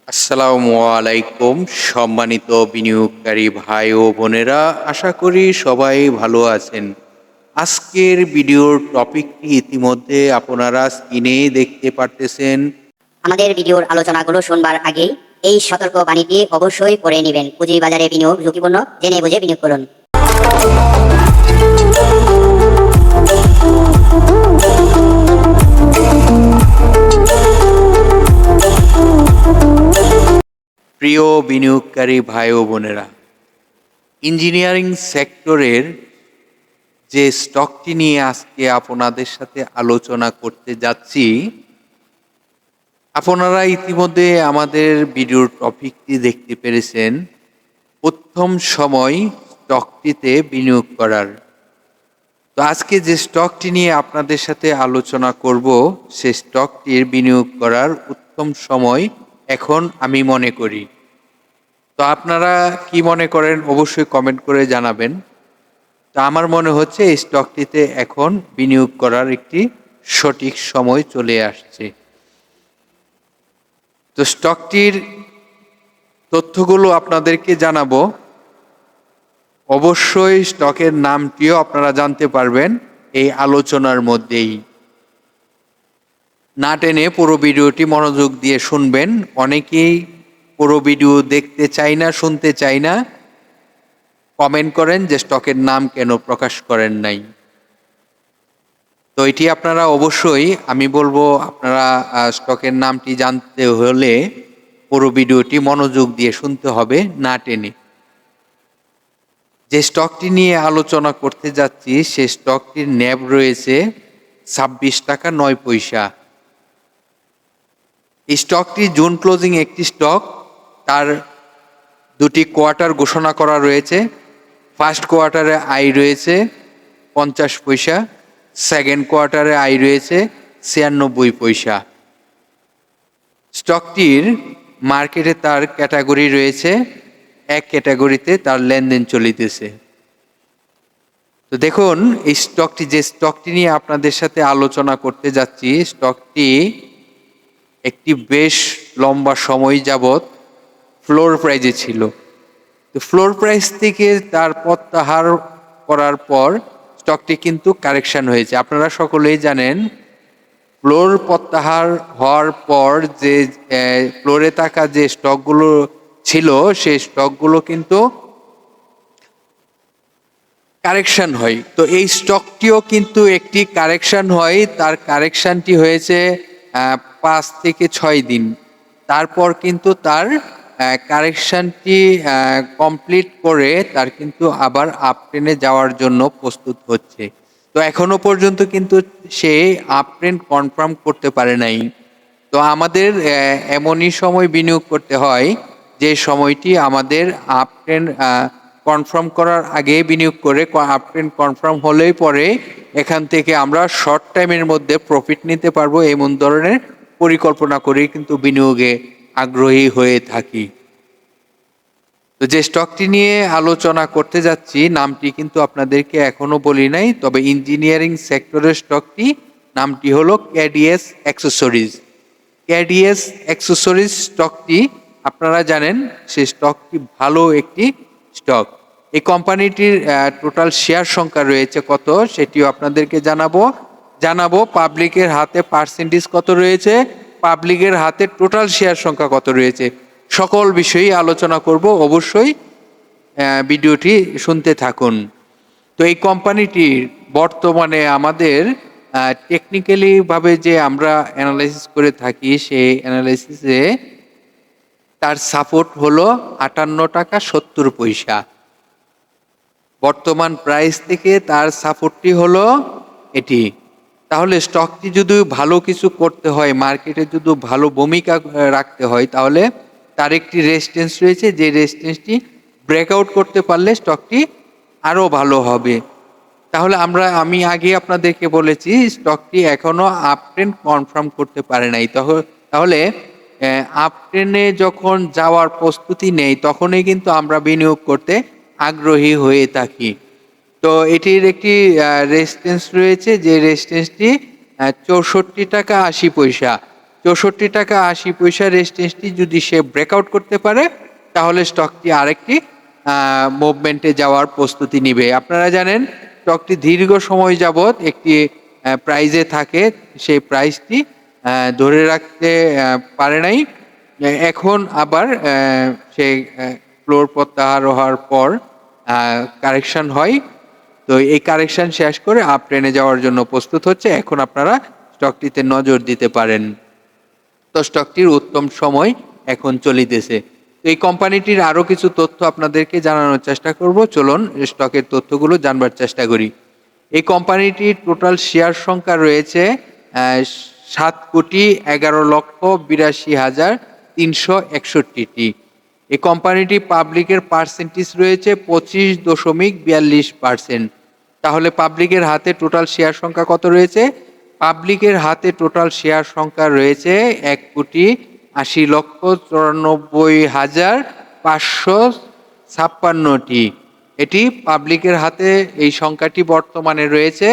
আসসালামু আলাইকুম সম্মানিত বিনিয়োগকারী ভাই ও বোনেরা, আশা করি সবাই ভালো আছেন। আজকের ভিডিওর টপিকটি ইতিমধ্যে আপনারা স্ক্রিনে দেখতে পারতেছেন। আমাদের ভিডিওর আলোচনাগুলো শুনবার আগেই এই সতর্ক বাণীটি অবশ্যই পড়ে নেবেন। পুঁজিবাজারে বিনিয়োগ ঝুঁকিপূর্ণ, জেনে বুঝে বিনিয়োগ করুন। প্রিয় বিনিয়োগকারী ভাই ও বোনেরা, ইঞ্জিনিয়ারিং সেক্টরের যে স্টকটি নিয়ে আজকে আপনাদের সাথে আলোচনা করতে যাচ্ছি, আপনারা ইতিমধ্যে আমাদের ভিডিওর টপিকটি দেখতে পেরেছেন। প্রথম সময় স্টকটিতে বিনিয়োগ করার। তো আজকে যে স্টকটি নিয়ে আপনাদের সাথে আলোচনা করব, সে স্টকটির বিনিয়োগ করার উত্তম সময় এখন আমি মনে করি। তো আপনারা কি মনে করেন অবশ্যই কমেন্ট করে জানাবেন। তো আমার মনে হচ্ছে এই স্টকটিতে এখন বিনিয়োগ করার একটি সঠিক সময় চলে আসছে। তো স্টকটির তথ্যগুলো আপনাদেরকে জানাবো। অবশ্যই স্টকের নামটিও আপনারা জানতে পারবেন এই আলোচনার মধ্যেই। না টেনে পুরো ভিডিওটি মনোযোগ দিয়ে শুনবেন। অনেকেই পুরো ভিডিও দেখতে চায় না, শুনতে চায় না, কমেন্ট করেন যে স্টকের নাম কেন প্রকাশ করেন নাই। তো এটি আপনারা অবশ্যই, আমি বলবো আপনারা স্টকের নামটি জানতে হলে পুরো ভিডিওটি মনোযোগ দিয়ে শুনতে হবে, না টেনে। যে স্টকটি নিয়ে আলোচনা করতে যাচ্ছি সে স্টকটির ন্যাব রয়েছে 26 টাকা 9 পয়সা। এই স্টকটি জুন ক্লোজিং একটি স্টক। তার দুটি কোয়ার্টার ঘোষণা করা রয়েছে। ফার্স্ট কোয়ার্টারে আয় রয়েছে 50 পয়সা, সেকেন্ড কোয়ার্টারে আয় রয়েছে 96 পয়সা। স্টকটির মার্কেটে তার ক্যাটাগরি রয়েছে, এক ক্যাটাগরিতে তার লেনদেন চলিতেছে। তো দেখুন, এই স্টকটি, যে স্টকটি নিয়ে আপনাদের সাথে আলোচনা করতে যাচ্ছি, স্টকটি একটি বেশ লম্বা সময় যাবৎ ফ্লোর প্রাইজে ছিল। তো ফ্লোর প্রাইস থেকে তার প্রত্যাহার করার পর স্টকটি কিন্তু কারেকশন হয়েছে। আপনারা সকলেই জানেন, ফ্লোর প্রত্যাহার হওয়ার পর যে ফ্লোরে থাকা যে স্টকগুলো ছিল, সেই স্টকগুলো কিন্তু কারেকশন হয়। তো এই স্টকটিও কিন্তু একটি কারেকশন হয়। তার কারেকশনটি হয়েছে 5 থেকে 6 দিন। তারপর কিন্তু তার কারেকশনটি কমপ্লিট করে তার কিন্তু আবার আপট্রেন্ডে যাওয়ার জন্য প্রস্তুত হচ্ছে। তো এখনো পর্যন্ত কিন্তু সে আপট্রেন্ড কনফার্ম করতে পারে নাই। তো আমাদের এমনই সময় বিনিয়োগ করতে হয় যে সময়টি আমাদের আপট্রেন্ড কনফার্ম করার আগে বিনিয়োগ করে, আপট্রেন্ড কনফার্ম হলেই পরে এখান থেকে আমরা শর্ট টাইমের মধ্যে প্রফিট নিতে পারবো, এমন ধরনের পরিকল্পনা করেই কিন্তু বিনিয়োগে আগ্রহী হয়ে থাকি। তো যে স্টকটি নিয়ে আলোচনা করতে যাচ্ছি, নামটি কিন্তু আপনাদেরকে এখনো বলি নাই, তবে ইঞ্জিনিয়ারিং সেক্টরের স্টকটি, নামটি হলো কেডিএস অ্যাক্সেসরিজ। কেডিএস অ্যাক্সেসরিজ স্টকটি আপনারা জানেন, সেই স্টকটি ভালো একটি স্টক। এই কোম্পানিটির টোটাল শেয়ার সংখ্যা রয়েছে কত, সেটিও আপনাদেরকে জানাবো। পাবলিকের হাতে পার্সেন্টেজ কত রয়েছে, পাবলিকের হাতে টোটাল শেয়ার সংখ্যা কত রয়েছে, সকল বিষয়েই আলোচনা করব। অবশ্যই ভিডিওটি শুনতে থাকুন। তো এই কোম্পানিটির বর্তমানে আমাদের টেকনিক্যালি ভাবে যে আমরা অ্যানালাইসিস করে থাকি, সেই অ্যানালাইসিসে তার সাপোর্ট হলো 58 টাকা 70 পয়সা। বর্তমান প্রাইস থেকে তার সাপোর্টটি হলো এটি। তাহলে স্টকটি যদি ভালো কিছু করতে হয়, মার্কেটে যদি ভালো ভূমিকা রাখতে হয়, তাহলে তার একটি রেজিস্ট্যান্স রয়েছে, যে রেজিস্ট্যান্সটি ব্রেকআউট করতে পারলে স্টকটি আরও ভালো হবে। তাহলে আমি আগে আপনাদেরকে বলেছি, স্টকটি এখনো আপট্রেন্ড কনফার্ম করতে পারে নাই। তাহলে আপট্রেন্ডে যখন যাওয়ার প্রস্তুতি নেই, তখনই কিন্তু আমরা বিনিয়োগ করতে আগ্রহী হয়ে থাকি। তো এটির একটি রেজিস্ট্যান্স রয়েছে, যে রেজিস্ট্যান্সটি 64 টাকা 80 পয়সা। 64 টাকা 80 পয়সা রেজিস্ট্যান্সটি যদি সে ব্রেকআউট করতে পারে, তাহলে স্টকটি আরেকটি মুভমেন্টে যাওয়ার প্রস্তুতি নিবে। আপনারা জানেন স্টকটি দীর্ঘ সময় যাবৎ একটি প্রাইজে থাকে, সেই প্রাইসটি ধরে রাখতে পারে নাই। এখন আবার সেই ফ্লোর প্রত্যাহার হওয়ার পর কারেকশন হয়। তো এই কারেকশন শেষ করে আপ ট্রেনে যাওয়ার জন্য প্রস্তুত হচ্ছে। এখন আপনারা স্টকটিতে নজর দিতে পারেন। তো স্টকটির উত্তম সময় এখন চলিতেছে। তো এই কোম্পানিটির আরো কিছু তথ্য আপনাদেরকে জানানোর চেষ্টা করব। চলুন স্টকের তথ্যগুলো জানবার চেষ্টা করি। এই কোম্পানিটির টোটাল শেয়ার সংখ্যা রয়েছে 7,11,82,361টি। এই কোম্পানিটি পাবলিকের পার্সেন্টেজ রয়েছে 25.42%। তাহলে পাবলিকের হাতে টোটাল শেয়ার সংখ্যা কত রয়েছে? পাবলিকের হাতে টোটাল শেয়ার সংখ্যা রয়েছে 1,94,556টি। এটি পাবলিকের হাতে এই সংখ্যাটি বর্তমানে রয়েছে।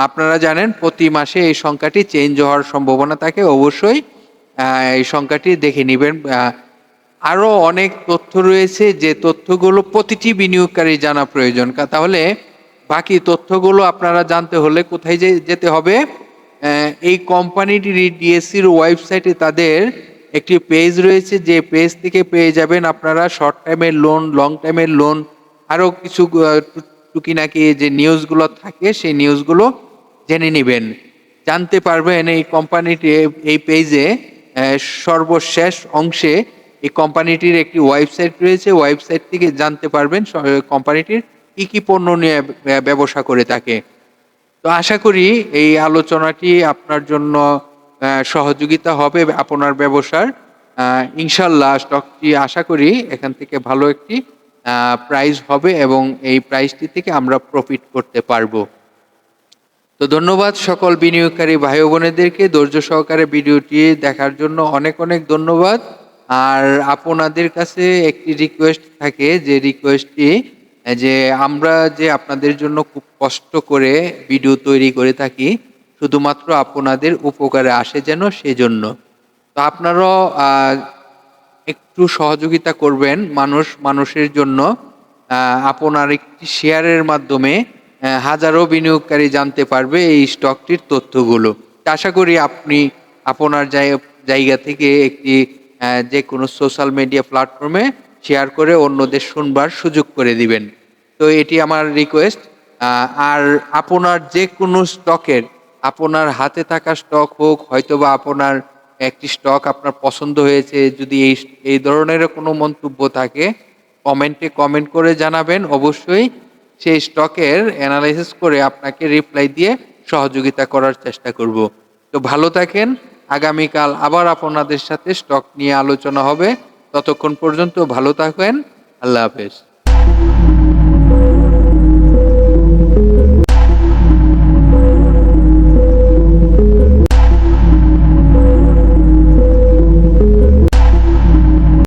আপনারা জানেন প্রতি মাসে এই সংখ্যাটি চেঞ্জ হওয়ার সম্ভাবনা থাকে। অবশ্যই এই সংখ্যাটি দেখে নেবেন। আরও অনেক তথ্য রয়েছে, যে তথ্যগুলো প্রতিটি বিনিয়োগকারী জানা প্রয়োজন। তাহলে বাকি তথ্যগুলো আপনারা জানতে হলে কোথায় যেতে হবে? এই কোম্পানিটির ডিএসসির ওয়েবসাইটে তাদের একটি পেজ রয়েছে, যে পেজ থেকে পেয়ে যাবেন আপনারা শর্ট টাইমের লোন, লং টাইমের লোন, আরও কিছু টুকিনাকি যে নিউজগুলো থাকে সেই নিউজগুলো জেনে নেবেন, জানতে পারবেন। এই কোম্পানিটি এই পেজে সর্বশেষ অংশে এই কোম্পানিটির একটি ওয়েবসাইট রয়েছে। ওয়েবসাইট থেকে জানতে পারবেন কোম্পানিটির কি কি পণ্য নিয়ে ব্যবসা করে থাকে। তো আশা করি এই আলোচনাটি আপনার জন্য সহযোগিতা হবে আপনার ব্যবসার। ইনশাল্লাহ স্টকটি আশা করি এখান থেকে ভালো একটি প্রাইস হবে এবং এই প্রাইসটি থেকে আমরা প্রফিট করতে পারবো। তো ধন্যবাদ সকল বিনিয়োগকারী ভাই ও বোনেদেরকে ধৈর্য সহকারে ভিডিওটি দেখার জন্য অনেক অনেক ধন্যবাদ। আর আপনাদের কাছে একটি রিকোয়েস্ট থাকে, যে রিকোয়েস্টটি যে আমরা যে আপনাদের জন্য খুব কষ্ট করে ভিডিও তৈরি করে থাকি, শুধুমাত্র আপনাদের উপকারে আসে যেন, সেজন্য। তো আপনারাও একটু সহযোগিতা করবেন মানুষের জন্য। আপনার একটি শেয়ারের মাধ্যমে হাজারো বিনিয়োগকারী জানতে পারবে এই স্টকটির তথ্যগুলো। আশা করি আপনি আপনার জায়গা থেকে একটি যে কোনো সোশ্যাল মিডিয়া প্ল্যাটফর্মে শেয়ার করে অন্যদের শুনবার সুযোগ করে দিবেন। তো এটি আমার রিকোয়েস্ট। আর আপনার যে কোনো স্টকের, আপনার হাতে থাকা স্টক হোক, হয়তোবা আপনার একটি স্টক আপনার পছন্দ হয়েছে, যদি এই ধরনের কোনো মন্তব্য থাকে কমেন্টে কমেন্ট করে জানাবেন। অবশ্যই সেই স্টকের অ্যানালাইসিস করে আপনাকে রিপ্লাই দিয়ে সহযোগিতা করার চেষ্টা করব। তো ভালো থাকেন। আগামীকাল আবার আপনাদের সাথে স্টক নিয়ে আলোচনা হবে। ততক্ষণ পর্যন্ত ভালো থাকেন। আল্লাহ হাফেজ।